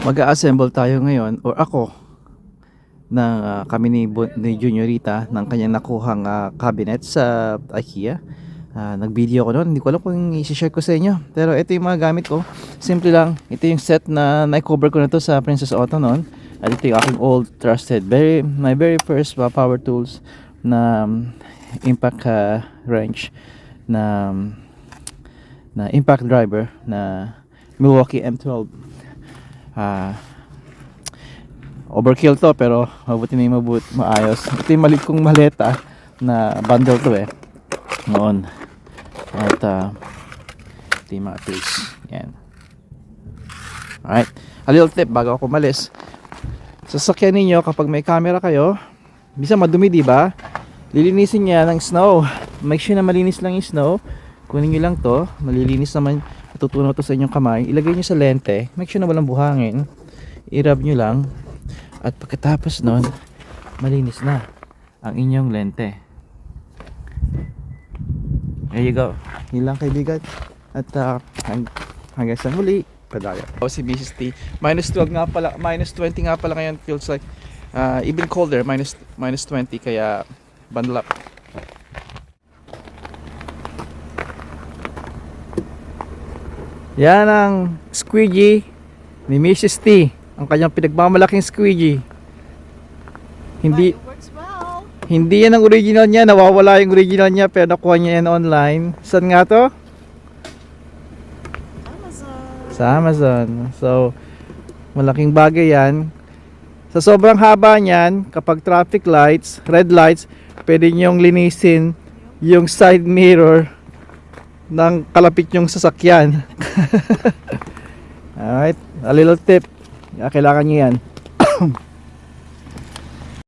Mag-a-assemble tayo ngayon, or ako, ng kami ni Juniorita ng kanyang nakuhang cabinet sa IKEA. Nag-video ko noon, hindi ko alam kung i-share ko sa inyo. Pero ito yung mga gamit ko. Simple lang, ito yung set na na-cover ko na to sa Princess Auto noon. At ito yung aking old trusted, my very first power tools na impact wrench na impact driver na Milwaukee M12. Overkill to, pero mabuti na yung maayos. Ito yung maliit kong maleta na bundle to noon. At ito yung mga tools. Yan. Alright, a little tip bago ako umalis. Sasakyan ninyo kapag may camera kayo, bisa madumi, diba? Lilinisin niya ng snow. Make sure na malinis lang yung snow. Kunin nyo lang to, malilinis naman. Tutunaw to sa inyong kamay. Ilagay nyo sa lente. Make sure na walang buhangin. I-rub nyo lang. At pagkatapos nun, malinis na ang inyong lente. There you go. Yun lang, kaibigan. At hanggang sa muli, padaya. Si Mrs. T. Minus 12 nga pala, minus 20 nga pala ngayon. Feels like even colder, minus 20. Kaya bundle up. Yan ang squeegee ni Mrs. T. Ang kanyang pinagmamalaking squeegee. Hindi yan ang original niya. Nawawala yung original niya, pero nakuha niya yan online. Saan nga to? Sa Amazon. So malaking bagay yan. Sa sobrang haba niyan, kapag traffic lights, red lights, pwede niyong linisin yung side mirror ng kalapit yung sasakyan. Alright, a little tip. Kailangan nyo yan.